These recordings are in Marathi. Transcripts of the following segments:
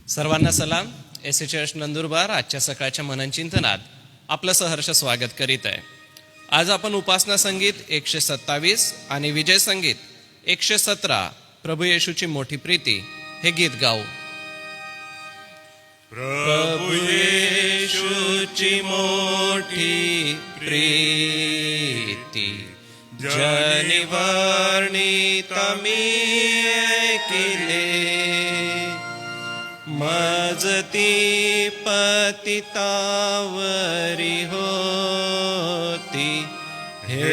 सर्वांना सलाम. एस चर्च नंदुरबार आजच्या सकाळच्या मननचिंतनात आपलं सहर्ष स्वागत करीत आहे. आज आपण उपासना संगीत 127 आणि विजय संगीत 117 प्रभू येशूची मोठी प्रीती हे गीत गाऊ. प्रभू येशूची मोठी प्रीती जनी वर्णित मी ऐकिले, मजती पतितावरी होती, हे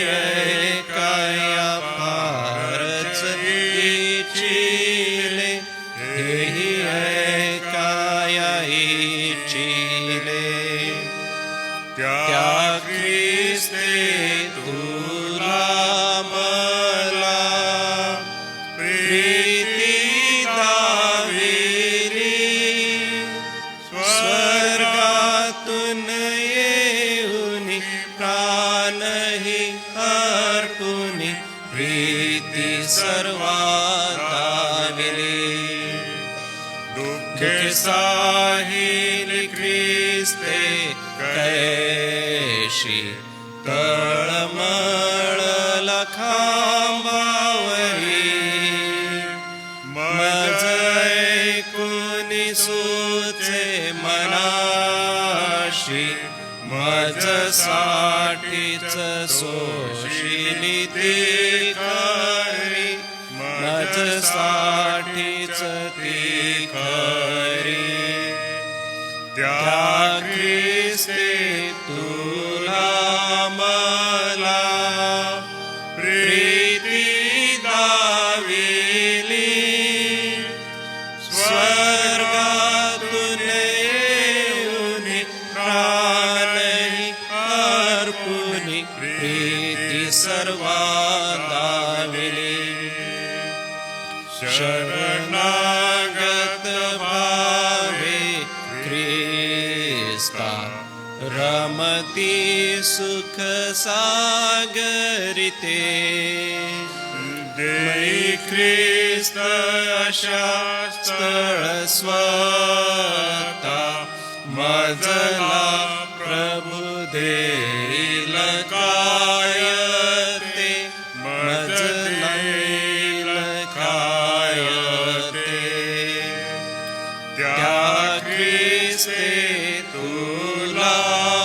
ऐकाया फारच इचिले, हे ऐकाया इचिले. त्या ख्रिस्ते तुला मला प्रीती स्वर्गातून येऊन प्राणही अर्पुनी प्रीती सर्वात दाविली. दुःखे साहिली ख्रिस्ते कैशी, तळमळला खांबावरी, मज ऐकूनी सुचे मनाशी, मज साठीच सोशिली ती खरी, मज साठीच ती खरी. त्या ख्रिस्ते तुला मला प्रीती दाविली, स्वर्गातून येऊन प्राणही अर्पुनी प्रीती सर्वात दाविली. शरणागत भावे ख्रिस्ता रमती सुख सागरिते, देई ख्रिस्त अशा स्थळ स्वता, मजला प्रभू देईल काय ते, मजला काय ते. त्या ख्रिस्ते तुला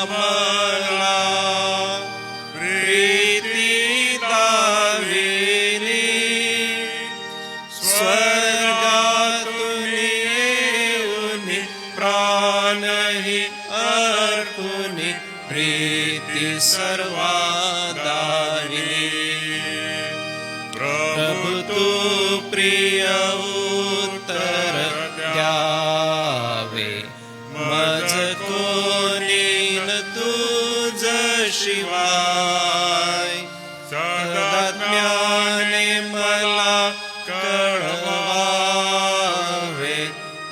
मला प्रीती दाविली, स्वर्गातून येऊन प्राणही अर्पुनी प्रीती सर्वात दाविली. प्रभू तू प्रिय उत्तर द्यावे, मज कोणीन तुझ शिवाय, सदात्म्याने मला कळवावे,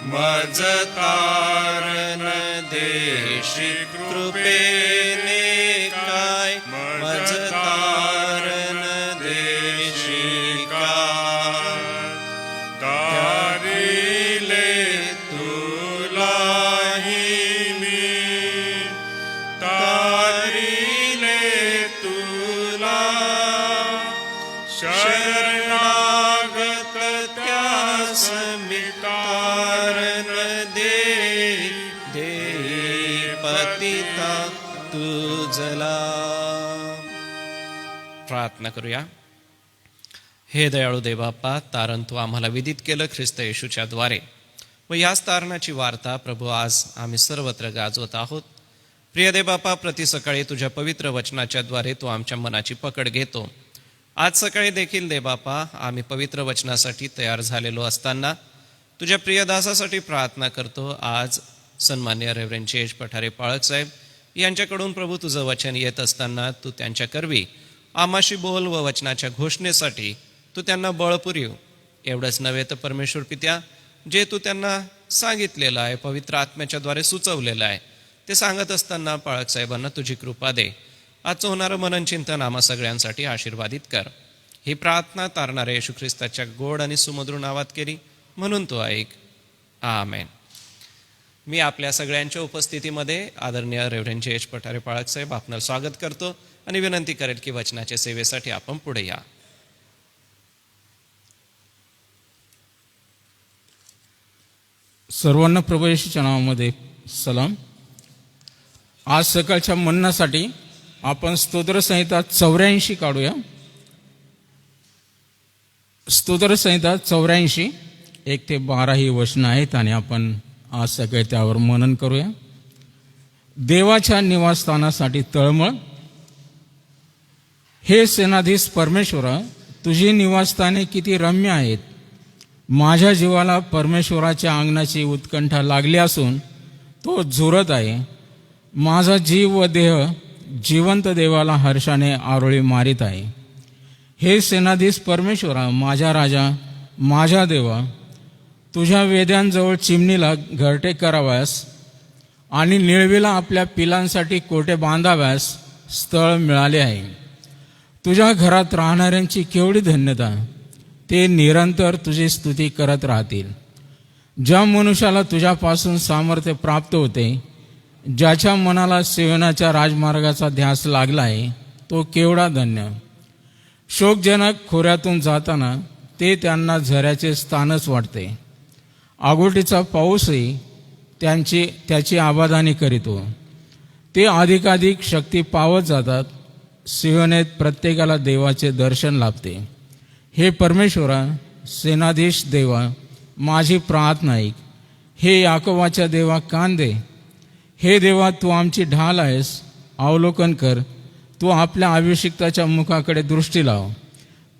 मज तारण देशी कृपेने काय, मज तारण देशी काय. तारिले तुलाही मी, तारिले तुला, शरणागत त्यास मी तारण देई पतिता तुझला. प्रार्थना करूया. हे दयाळू देवबाप्पा, तारण तू आम्हाला विदित केलं ख्रिस्त येशूच्या द्वारे, व याच तारणाची वार्ता प्रभू आज आम्ही सर्वत्र गाजवत आहोत. प्रिय देवबाप्पा, प्रति सकाळी तुझ्या पवित्र वचनाच्या द्वारे तू आमच्या मनाची पकड घेतो. आज सकाळी देखील देवबाप्पा आम्ही पवित्र वचनासाठी तयार झालेलो असताना तुझ्या प्रियदासासाठी प्रार्थना करतो. आज सन्मान्य रेव्हरंड जे.एच. पठारे पाळक साहेब यांच्याकडून प्रभू तुझं वचन येत असताना तू त्यांच्या करवी आमाशी बोल व वचनाच्या घोषणेसाठी तू त्यांना बळ पुरीव. एवढंच नव्हे तर परमेश्वर पित्या, जे तू त्यांना सांगितलेलं आहे, पवित्र आत्म्याच्या द्वारे सुचवलेलं आहे, ते सांगत असताना पाळक साहेबांना तुझी कृपा दे. आजचं होणारं मननचिंतन आम्हा सगळ्यांसाठी आशीर्वादित कर. ही प्रार्थना तारणाऱ्या येशू ख्रिस्ताच्या गोड आणि सुमधुर नावात केली म्हणून तो ऐक. आमेन. मी आपल्या सगळ्यांच्या उपस्थितीमध्ये आदरणीय रेव्हरंड जे एच पठारे पाळक साहेब आपणाला स्वागत करतो आणि विनंती करेल की वचनाच्या सेवेसाठी आपण पुढे या. सर्वांना प्रभू येशूच्या नावामध्ये सलाम. आज सकाळच्या मननासाठी आपण स्तोत्रसंहिता 84 काढूया. स्तोत्रसंहिता 84 1 ते 12 ही वचनं आहेत आणि आपण आज सकाळी त्यावर मनन करूया. देवाच्या निवासस्थानासाठी तळमळ. हे सेनाधीश परमेश्वरा, तुझी निवासस्थाने किती रम्य आहेत. माझ्या जीवाला परमेश्वराच्या अंगणाची उत्कंठा लागली असून तो झुरत आहे. माझा जीव व देह जिवंत देवाला हर्षाने आरोळी मारित आहे. हे सेनाधीश परमेश्वरा, माझ्या राजा, माझ्या देवा, तुझ्या वेद्यांजवळ चिमणीला घरटे कराव्यास आणि निळवीला आपल्या पिलांसाठी कोटे बांधाव्यास स्थळ मिळाले आहे. तुझ्या घरात राहणाऱ्यांची केवढी धन्यता. ते निरंतर तुझी स्तुती करत राहतील. ज्या मनुष्याला तुझ्यापासून सामर्थ्य प्राप्त होते, ज्याच्या मनाला सियोनाच्या राजमार्गाचा ध्यास लागला आहे, तो केवढा धन्य. शोकजनक खोऱ्यातून जाताना ते त्यांना झऱ्याचे स्थानच वाटते. आगोटीचा पाऊसही त्याची आबादानी करीतो. ते अधिकाधिक शक्ती पावत जातात. सियोनेत प्रत्येकाला देवाचे दर्शन लाभते. हे परमेश्वरा, सेनाधीश देवा, माझी प्रार्थना ऐक. हे याकोबाच्या देवा, कान दे. हे देवा, तू आमची ढाल आहेस, अवलोकन कर. तू आपल्या अभिषिक्ताच्या मुखाकडे दृष्टी लाव.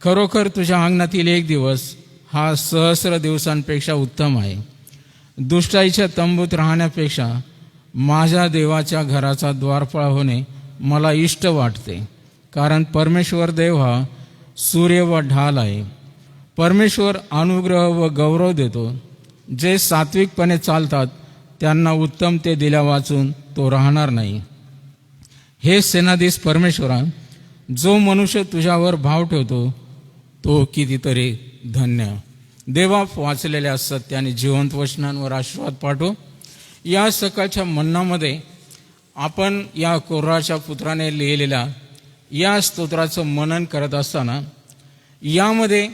खरोखर तुझ्या अंगणातील एक दिवस हा सहस्र दिवसांपेक्षा उत्तम आहे. दुष्टाईच्या तंबूत राहण्यापेक्षा माझ्या देवाच्या घराचा द्वारपाळ होणे मला इष्ट वाटते. कारण परमेश्वर देव हा सूर्य व ढाल आहे. परमेश्वर अनुग्रह व गौरव देतो. जे सात्विकपणे चालतात त्यांना उत्तम ते दिल्या वाचून तो राहणार नाही. हे सेनाधीश परमेश्वरा, जो मनुष्य तुझ्यावर भाव ठेवतो तो कितीतरी धन्य. देवा, वाचलेल्या सत्य आणि जिवंत वचनांवर आशीर्वाद पाठव. या सकाळच्या मननामध्ये आपण या कोराच्या पुत्राने लिहिलेल्या या स्तोत्राचं मनन करत असताना यामध्ये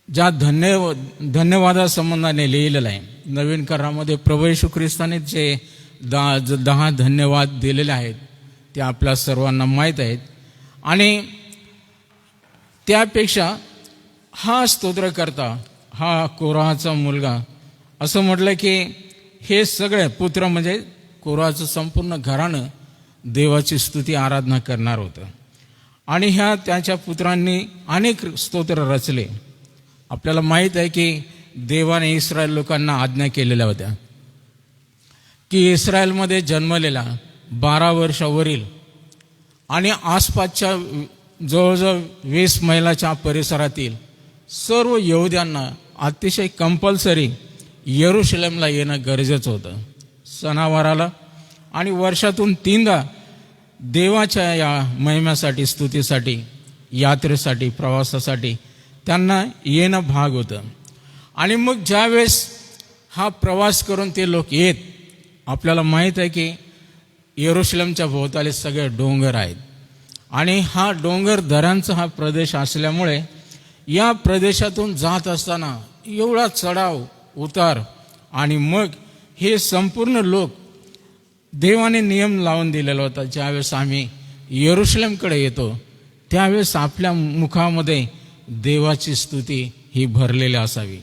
ज्या धन्यवादासंबंधाने लिहिलेलं आहे, नवीन करारामध्ये प्रभू येशू ख्रिस्ताने जे 10 धन्यवाद दिलेले आहेत ते आपल्या सर्वांना माहीत आहेत. आणि त्यापेक्षा हा स्तोत्रकर्ता, हा कोराहाचा मुलगा, असं म्हटलं की हे सगळे पुत्र म्हणजे कोराहाचं संपूर्ण घराणं देवाची स्तुती आराधना करणार होतं. आणि ह्या त्याच्या पुत्रांनी अनेक स्तोत्र रचले. आपल्याला माहीत आहे की देवाने इस्रायल लोकांना आज्ञा केलेल्या होत्या की इस्रायलमध्ये जन्मलेला 12 वर्षावरील आणि आसपासच्या जवळजवळ 20 मैलाच्या परिसरातील सर्व यहुद्यांना अतिशय कंपल्सरी येरुशलेमला येणं गरजेचं होतं. सणावाराला आणि वर्षातून 3दा देवाच्या या महिम्यासाठी, स्तुतीसाठी, यात्रेसाठी, प्रवासासाठी त्यांना येणं भाग होतं. आणि मग ज्यावेळेस हा प्रवास करून ते लोक येत, आपल्याला माहीत आहे की येरुशलेमच्या भोवताली सगळे डोंगर आहेत आणि हा डोंगर दऱ्यांचा हा प्रदेश असल्यामुळे या प्रदेशातून जात असताना एवढा चढाव उतार आणि मग हे संपूर्ण लोक देवाने नियम लावून दिलेला होता. ज्यावेळेस आम्ही येरुशलेमकडे येतो त्यावेळेस आपल्या मुखामध्ये देवाची स्तुती ही भरलेली असावी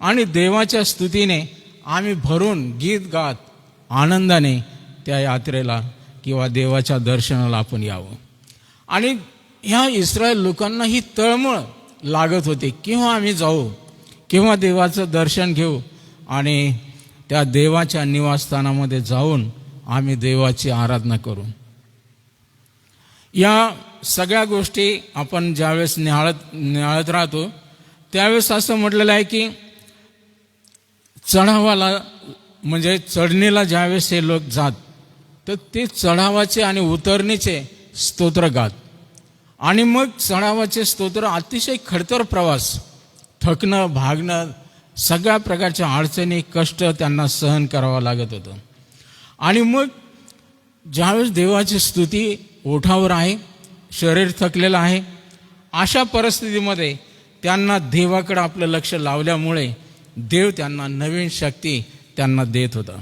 आणि देवाच्या स्तुतीने आम्ही भरून गीत गात आनंदाने त्या यात्रेला किंवा देवाच्या दर्शनाला आपण यावं. आणि ह्या इस्रायल लोकांना ही तळमळ लागत होती, केव्हा आम्ही जाऊ, केव्हा देवाचं दर्शन घेऊ आणि त्या देवाच्या निवासस्थानामध्ये जाऊन आम्ही देवाची आराधना करू. या सगळ्या गोष्टी आपण ज्यावेळेस निहाळत राहतो त्यावेळेस असं म्हटलेलं आहे की चढावाला म्हणजे चढणीला ज्यावेळेस हे लोक जात तर ते चढावाचे आणि उतरणीचे स्तोत्र गात. आणि मग चढावाचे स्तोत्र अतिशय खडतर प्रवास, थकणं भागणं सगळ्या प्रकारच्या अडचणी कष्ट त्यांना सहन करावं लागत होतं. आणि मग ज्यावेळेस देवाची स्तुती ओठावर आहे, शरीर थकलेलं आहे, अशा परिस्थितीमध्ये त्यांना देवाकडे आपलं लक्ष लावल्यामुळे देव त्यांना नवीन शक्ती त्यांना देत होता.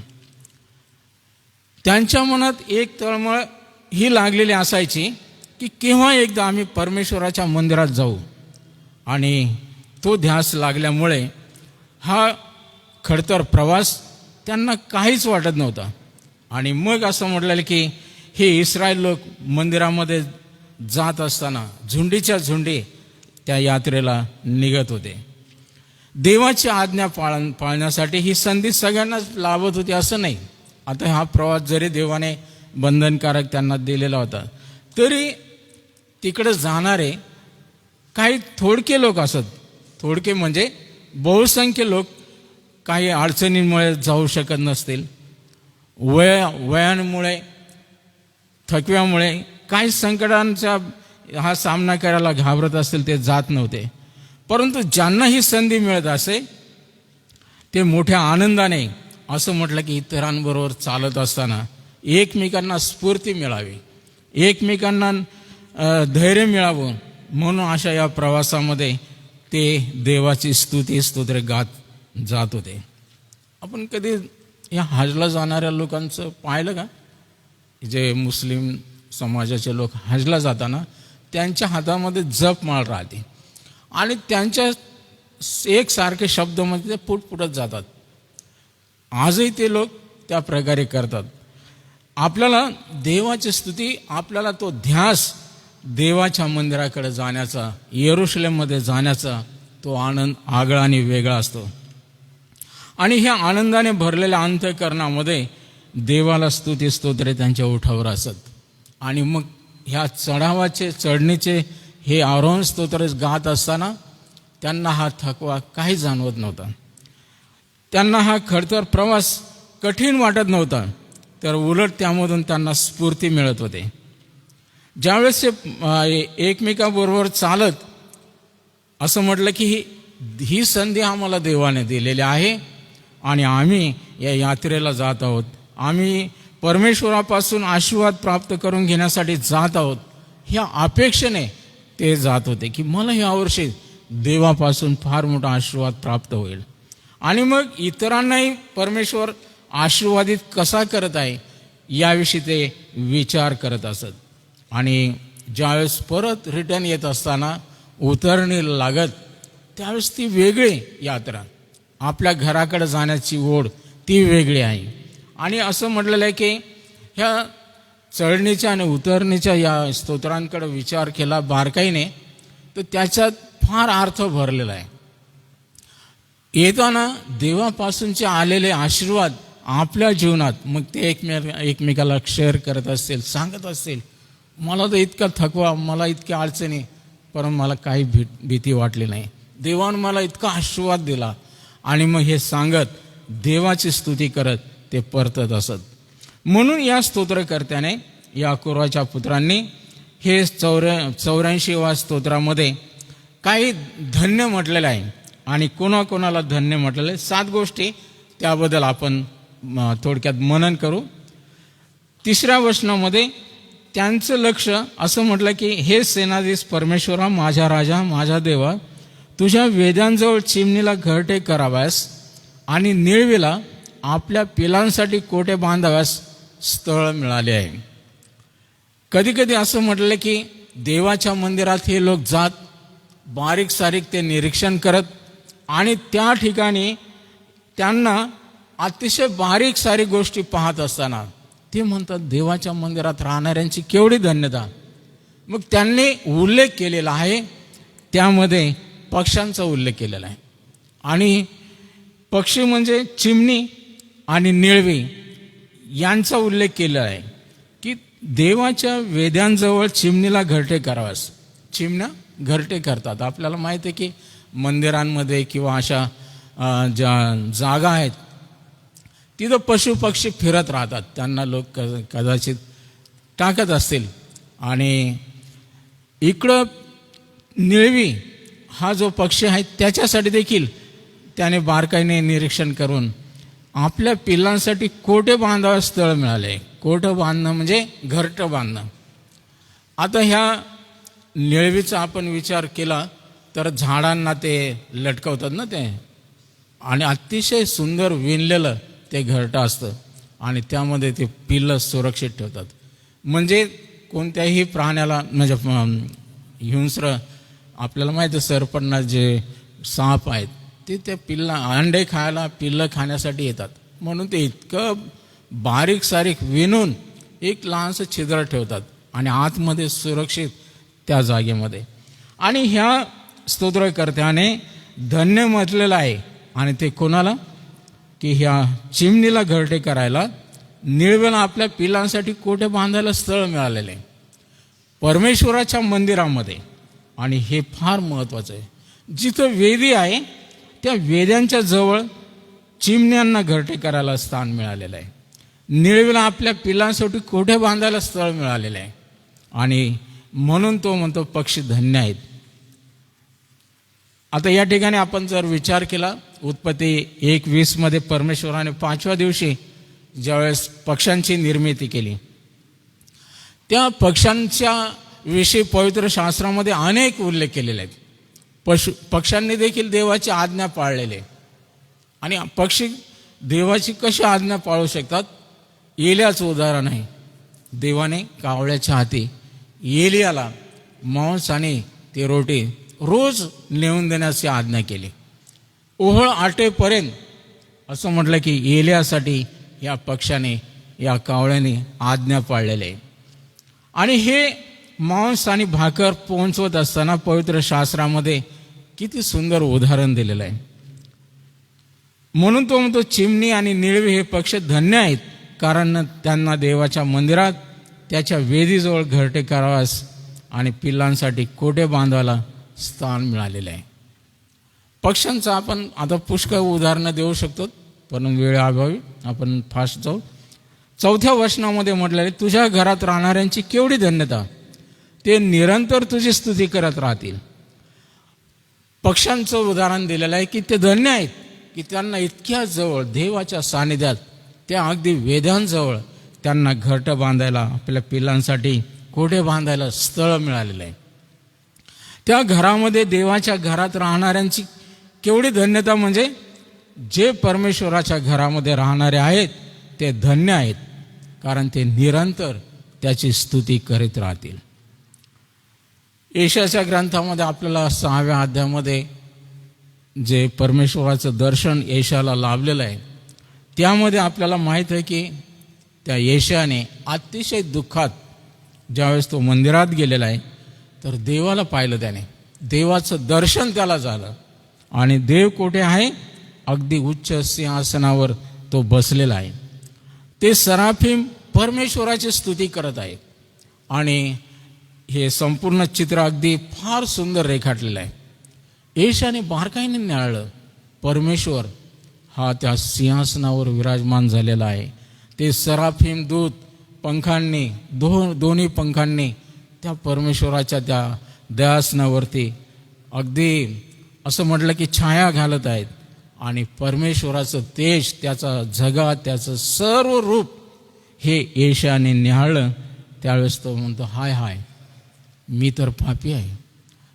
त्यांच्या मनात एक तळमळ ही लागलेली असायची की केव्हा एकदा आम्ही परमेश्वराच्या मंदिरात जाऊ. आणि तो ध्यास लागल्यामुळे हा खडतर प्रवास त्यांना काहीच वाटत नव्हता. आणि मग असं म्हटलेलं की हे इस्रायल लोक मंदिरामध्ये जात असताना झुंडीच्या झुंडी त्या यात्रेला निघत होते. देवाची आज्ञा पाळण्यासाठी ही संधी सगळ्यांनाच लाभत होती असं नाही. आता हा प्रवास जरी देवाने बंधनकारक त्यांना दिलेला होता तरी तिकडे जाणारे काही थोडके लोक असत, थोडके म्हणजे बहुसंख्य लोक काही अडचणींमुळे जाऊ शकत नसतील, वयामुळे, थकव्यामुळे, काही संकटांचा हा सामना करायला घाबरत असतील, ते जात नव्हते. परंतु ज्यांना ही संधी मिळत असे ते मोठ्या आनंदाने असं म्हटलं की इतरांबरोबर चालत असताना एकमेकांना स्फूर्ती मिळावी, एकमेकांना धैर्य मिळावं म्हणून अशा या प्रवासामध्ये ते देवाची स्तोत्र गात जात होते. आपण कधी या हजला जाणाऱ्या लोकांचं पाहिलं का? जे मुस्लिम समाजाचे लोक हजला जाताना त्यांच्या हातामध्ये जपमाळ राहते आणि त्यांच्या एकसारखे शब्दामध्ये ते पुटपुटत जातात. आजही ते लोक त्या प्रकारे करतात. आपल्याला देवाची स्तुती, आपल्याला तो ध्यास देवाच्या मंदिराकडे जाण्याचा, येरुशलेममध्ये जाण्याचा तो आनंद आगळा आणि वेगळा असतो. आणि ह्या आनंदाने भरलेल्या अंतःकरणामध्ये देवाला स्तुती स्तोत्रे त्यांच्या ओठावर असत. आणि मग ह्या चढणीचे हे आरोहण स्तोत्र गात असताना त्यांना हा थकवा काही जाणवत नव्हता. त्यांना हा खडतर प्रवास कठीण वाटत नव्हता, तर उलट त्यामधून त्यांना स्फूर्ती मिळत होते. ज्यावेळेस ते एकमेकाबरोबर चालत असं म्हटलं की ही संधी आम्हाला देवाने दिलेली आहे आणि आम्ही या यात्रेला जात आहोत, आम्ही परमेश्वरापासून आशीर्वाद प्राप्त करून घेण्यासाठी जात आहोत, ह्या अपेक्षेने ते जात होते की मला यावर्षी देवापासून फार मोठा आशीर्वाद प्राप्त होईल. आणि मग इतरांनाही परमेश्वर आशीर्वादित कसा करत आहे याविषयी ते विचार करत असत. आणि ज्यावेळेस परत रिटर्न येत असताना उतरणीला लागत त्यावेळेस ती वेगळी यात्रा, आपल्या घराकडे जाण्याची ओढ ती वेगळी आहे. आणि असं म्हटलेलं आहे की ह्या चढणीच्या आणि उतरणीच्या या स्तोत्रांकडे विचार केला बारकाईने तर त्याच्यात फार अर्थ भरलेला आहे. येताना देवापासूनचे आलेले आशीर्वाद आपल्या जीवनात मग ते एकमेकाला शेअर करत असतील, सांगत असतील, मला तर इतका थकवा, मला इतक्या अडचणी, परंतु मला काही भीती वाटली नाही, देवानं मला इतका आशीर्वाद दिला. आणि मग हे सांगत देवाची स्तुती करत ते परतत असत. म्हणून या स्तोत्रकर्त्याने याकोबाच्या पुत्रांनी हे 84व्या स्तोत्रामध्ये काही धन्य म्हटलेलं आहे आणि कोणाकोणाला धन्य म्हटलेलं आहे. 7 गोष्टी त्याबद्दल आपण थोडक्यात मनन करू. 3ऱ्या वचनामध्ये त्यांचं लक्ष असं म्हटलं की हे सेनाधीश परमेश्वरा, माझा राजा, माझा देवा, तुझ्या वेद्यांजवळ चिमणीला घरटे कराव्यास आणि निळवीला आपल्या पिलांसाठी कोटे बांधाव्यास स्थळ मिळाले आहे. कधी कधी असं म्हटलं की देवाच्या मंदिरात हे लोक जात, बारीक सारीक ते निरीक्षण करत आणि त्या ठिकाणी त्यांना अतिशय बारीक सारीक गोष्टी पाहत असताना ते म्हणतात देवाच्या मंदिरात राहणाऱ्यांची केवढी धन्यता. मग त्यांनी उल्लेख केलेला आहे, त्यामध्ये पक्ष्यांचा उल्लेख केलेला आहे. आणि पक्षी म्हणजे चिमणी आणि निळवी यांचा उल्लेख केलेला आहे की देवाच्या वेद्यांजवळ चिमणीला घरटे कराव्यास. चिमण्या घरटे करतात. आपल्याला माहिती आहे की मंदिरांमध्ये किंवा अशा ज्या जागा आहेत तिथं पशु पक्षी फिरत राहतात, त्यांना लोक कदाचित टाकत असतील. आणि इकडं निळवी हा जो पक्षी आहे त्याच्यासाठी देखील त्याने बारकाईने निरीक्षण करून आपल्या पिल्लांसाठी कोठे बांधावं स्थळ मिळाले. कोठं बांधणं म्हणजे घरटं बांधणं. आता ह्या निळवीचा आपण विचार केला तर झाडांना ते लटकवतात ना ते, आणि अतिशय सुंदर विणलेलं ते घरटं असतं आणि त्यामध्ये ते पिल्लं सुरक्षित ठेवतात. म्हणजे कोणत्याही प्राण्याला म्हणजे हिंस्र आपल्याला माहिती सरपटणारे जे साप आहेत ते त्या अंडे खायला पिल्लं खाण्यासाठी येतात, म्हणून ते इतकं बारीक सारीक विणून एक लहानसं छिद्र ठेवतात आणि आतमध्ये सुरक्षित त्या जागेमध्ये. आणि ह्या स्तोत्रकर्त्याने धन्य म्हटलेलं आहे. आणि ते कोणाला? की ह्या चिमणीला घरटे करायला, निळवेला आपल्या पिलांसाठी कोठे बांधायला स्थळ मिळालेले आहे परमेश्वराच्या मंदिरामध्ये. आणि हे फार महत्त्वाचं आहे, जिथं वेदी आहे त्या वेद्यांच्या जवळ चिमण्यांना घरटे करायला स्थान मिळालेलं आहे. निळवेला आपल्या पिलांसाठी कोठे बांधायला स्थळ मिळालेलं आहे. आणि म्हणून तो म्हणतो पक्षी धन्य आहेत. आता या ठिकाणी आपण जर विचार केला, उत्पत्ती 1:20 मध्ये परमेश्वराने 5व्या दिवशी ज्यावेळेस पक्ष्यांची निर्मिती केली, त्या पक्ष्यांच्या विषयी पवित्र शास्त्रामध्ये अनेक उल्लेख केलेले आहेत. पक्ष्यांनी देखील देवाची आज्ञा पाळलेली. आणि पक्षी देवाची कशी आज्ञा पाळू शकतात? एलियाचं उदाहरण आहे. देवाने कावळ्याच्या हाती एलियाला मांस आणि ते रोटी रोज नेऊन देण्याची आज्ञा केली. ओहळ आटेपर्यंत असं म्हटलं की एलियासाठी या पक्षाने, या कावळ्याने आज्ञा पाळलेली आहे. आणि हे मांस आणि भाकर पोहोचवत असताना पवित्र शास्त्रामध्ये किती सुंदर उदाहरण दिलेलं आहे. म्हणून तो म्हणतो चिमणी आणि निळवी हे पक्षी धन्य आहेत, कारण त्यांना देवाच्या मंदिरात त्याच्या वेदीजवळ घरटे करावास आणि पिल्लांसाठी कोठे बांधायला स्थान मिळालेलं आहे. पक्ष्यांचं आपण आता पुष्कळ उदाहरणं देऊ शकतो, पण वेळेअभावी आपण फास्ट जाऊ. 4थ्या वचनामध्ये म्हटलेले, तुझ्या घरात राहणाऱ्यांची केवढी धन्यता, ते निरंतर तुझी स्तुती करत राहतील. पक्ष्यांचं उदाहरण दिलेलं आहे की ते धन्य आहेत की त्यांना इतक्या जवळ देवाच्या सानिध्यात, त्या अगदी वेद्यांजवळ त्यांना घरटं बांधायला, आपल्या पिलांसाठी कोठे बांधायला स्थळ मिळालेलं आहे. त्या घरामध्ये, देवाच्या घरात राहणाऱ्यांची केवढी धन्यता, म्हणजे जे परमेश्वराच्या घरामध्ये राहणारे आहेत ते धन्य आहेत, कारण ते निरंतर त्याची स्तुती करीत राहतील. यशायाच्या ग्रंथामध्ये आपल्याला 6व्या अध्यायामध्ये जे परमेश्वराचं दर्शन यशायाला लाभलेलं आहे, त्यामध्ये आपल्याला माहीत आहे की त्या यशायाने अतिशय दुःखात ज्यावेळेस तो मंदिरात गेलेला आहे, तर देवाला पाहिलं. त्याने देवाचं दर्शन त्याला झालं. आणि देव कोठे आहे? अगदी उच्च सिंहासनावर तो बसलेला आहे. ते सराफिम परमेश्वराची स्तुती करत आहे. आणि हे संपूर्ण चित्र अगदी फार सुंदर रेखाटलेलं आहे. यशायाने बारकाईने निहाळलं, परमेश्वर हा त्या सिंहासनावर विराजमान झालेला आहे. ते सराफिम दूत पंखांनी, दोन्ही पंखांनी त्या परमेश्वराच्या त्या दयासनावरती अगदी असं म्हटलं की छाया घालत आहेत. आणि परमेश्वराचं तेज, त्याचा झगा, त्याचं सर्व रूप हे यशायाने निहाळलं. त्यावेळेस तो म्हणतो, हाय हाय, मी तर पापी आहे.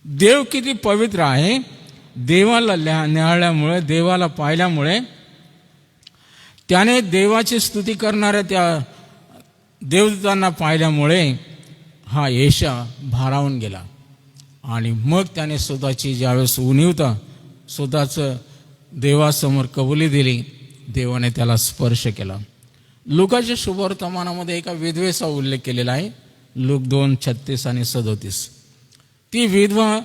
देव किती पवित्र आहे. देवाला निहाळल्यामुळे, देवाला पाहिल्यामुळे, त्याने देवाची स्तुती करणाऱ्या त्या देवदूतांना पाहिल्यामुळे हा यशा भारावून गेला. आणि मग त्याने स्वतःची ज्यावेळेस उणीवता, स्वतःचं देवासमोर कबुली दिली, देवाने त्याला स्पर्श केला. लुकाच्या शुभवर्तमानामध्ये एका विधवेचा उल्लेख केलेला आहे, लूक 2:36 आणि 37. ती विधवा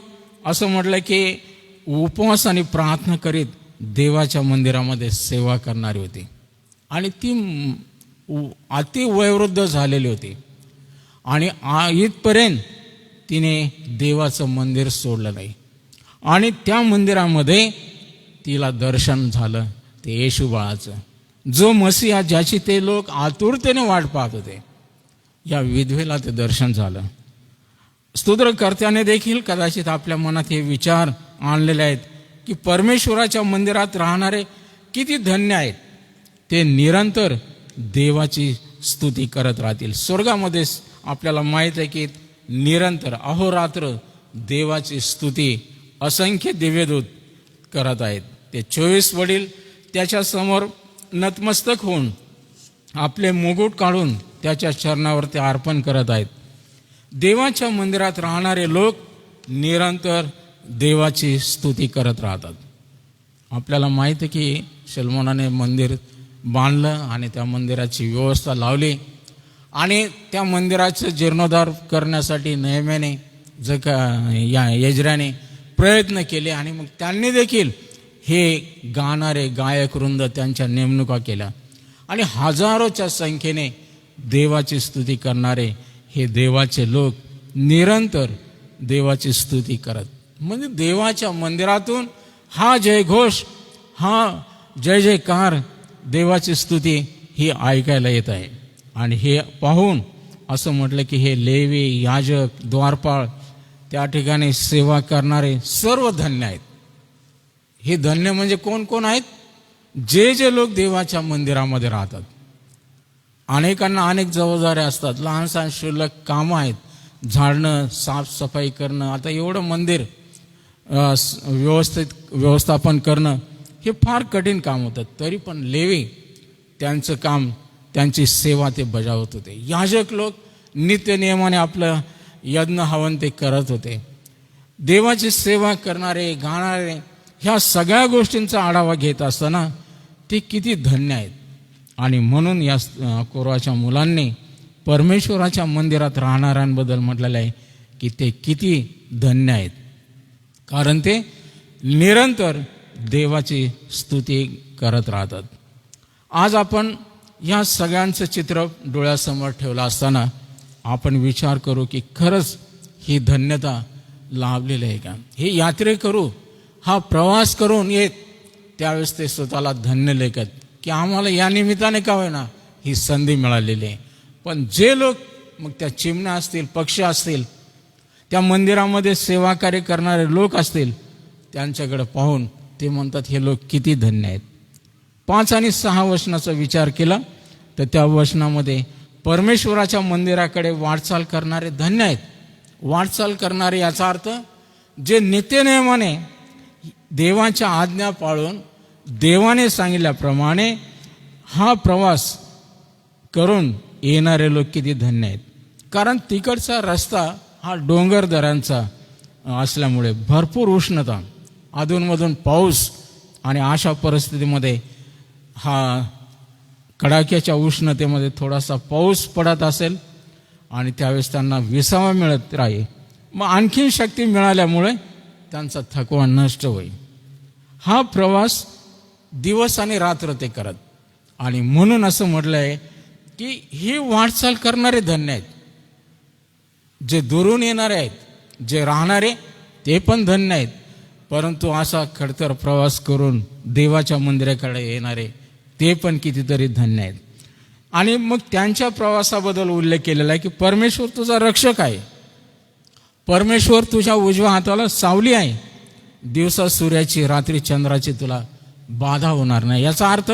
असं म्हटलं की उपवास आणि प्रार्थना करीत देवाच्या मंदिरामध्ये सेवा करणारी होती. आणि ती अति वयोवृद्ध झालेली होती. आणि इथपर्यंत तिने देवाचं मंदिर सोडलं नाही. आणि त्या मंदिरामध्ये तिला दर्शन झालं, ते येशू बाळाचं, जो मसीहा, ज्याची ते लोक आतुरतेने वाट पाहत होते. या विधवेला ते दर्शन झालं. स्तोत्रकर्त्याने देखील कदाचित आपल्या मनात हे विचार आणलेले आहेत की परमेश्वराच्या मंदिरात राहणारे किती धन्य आहेत. ते निरंतर देवाची स्तुती करत राहतील. स्वर्गामध्ये आपल्याला माहीत आहे की निरंतर अहोरात्र देवाची स्तुती असंख्य दिव्यदूत करत आहेत. ते 24 वडील त्याच्यासमोर नतमस्तक होऊन आपले मुकुट काढून त्याच्या चरणावर ते अर्पण करत आहेत. देवाच्या मंदिरात राहणारे लोक निरंतर देवाची स्तुती करत राहतात. आपल्याला माहीत आहे की सलोमोनाने मंदिर बांधलं आणि त्या मंदिराची व्यवस्था लावली आणि त्या मंदिराचं जीर्णोद्धार करण्यासाठी नेहमीने यजराने प्रयत्न केले आणि मग त्यांनी देखील हे गाणारे गायक वृंद त्यांच्या नेमणुका केल्या आणि हजारोच्या संख्येने देवाची स्तुती करणारे हे देवाचे लोक निरंतर देवाची स्तुती करत, म्हणजे देवाच्या मंदिरातून हा जयघोष, हा जय जयकार, देवाची स्तुती ही ऐकायला येत आहे. आणि हे पाहून असं म्हटलं की हे लेवी, याजक, द्वारपाळ, त्या ठिकाणी सेवा करणारे सर्व धन्य आहेत. हे धन्य म्हणजे कोण कोण आहेत? जे जे लोक देवाच्या मंदिरामध्ये राहतात. अनेकांना अनेक जबाबदाऱ्या असतात, लहान सहान शुल्लक कामं आहेत, झाडणं, साफसफाई करणं. आता एवढं मंदिर व्यवस्थापन करणं हे फार कठीण काम होतं. तरी पण लेवी त्यांचं काम, त्यांची सेवा ते बजावत होते. याजक लोक नित्य नियमाने आपलं यज्ञ हवन ते करत होते. देवाची सेवा करणारे, गाणारे, ह्या सगळ्या गोष्टींचा आढावा घेत असताना ते किती धन्य आहेत. आणि म्हणून या कोरहाच्या मुलांनी परमेश्वराच्या मंदिरात राहणाऱ्यांबद्दल म्हटलेलं आहे की ते किती धन्य आहेत, कारण ते निरंतर देवाची स्तुती करत राहतात. आज आपण या सगळ्यांचं चित्र डोळ्यासमोर ठेवलं असताना आपण विचार करू की खरंच ही धन्यता लाभलेली आहे का? हे यात्रेकरू हा प्रवास करून येत त्यावेळेस ते स्वतःला धन्य लेखत की आम्हाला या निमित्ताने का होईना ही संधी मिळालेली आहे. पण जे लोक, मग त्या चिमण्या असतील, पक्षी असतील, त्या मंदिरामध्ये सेवा कार्य करणारे लोक असतील, त्यांच्याकडे पाहून ते म्हणतात हे लोक किती धन्य आहेत. 5 आणि 6 वचनाचा विचार केला तर त्या वचनामध्ये परमेश्वराच्या मंदिराकडे वाटचाल करणारे धन्य आहेत. वाटचाल करणारे याचा अर्थ जे नित्यनेमाने देवाच्या आज्ञा पाळून देवाने सांगितल्याप्रमाणे हा प्रवास करून येणारे लोक किती धन्य आहेत. कारण तिकडचा रस्ता हा डोंगर दऱ्यांचा असल्यामुळे भरपूर उष्णता, अधूनमधून पाऊस आणि अशा परिस्थितीमध्ये हा कडाक्याच्या उष्णतेमध्ये थोडासा पाऊस पडत असेल आणि त्यावेळेस त्यांना विसावा मिळत राहील, मग आणखीन शक्ती मिळाल्यामुळे त्यांचा थकवा नष्ट होईल. हा प्रवास दिवस आणि रात्र ते करत. आणि म्हणून असं म्हटलं आहे की ही वाटचाल करणारे धन्य आहेत. जे दुरून येणारे आहेत, जे राहणारे ते पण धन्य आहेत, परंतु असा खडतर प्रवास करून देवाच्या मंदिराकडे येणारे ते पण कितीतरी धन्य आहेत. आणि मग त्यांच्या प्रवासाबद्दल उल्लेख केलेला आहे की परमेश्वर तुझा रक्षक आहे, परमेश्वर तुझ्या उजव्या हाताला सावली आहे, दिवसा सूर्याची, रात्री चंद्राची तुला बाधा होणार नाही. याचा अर्थ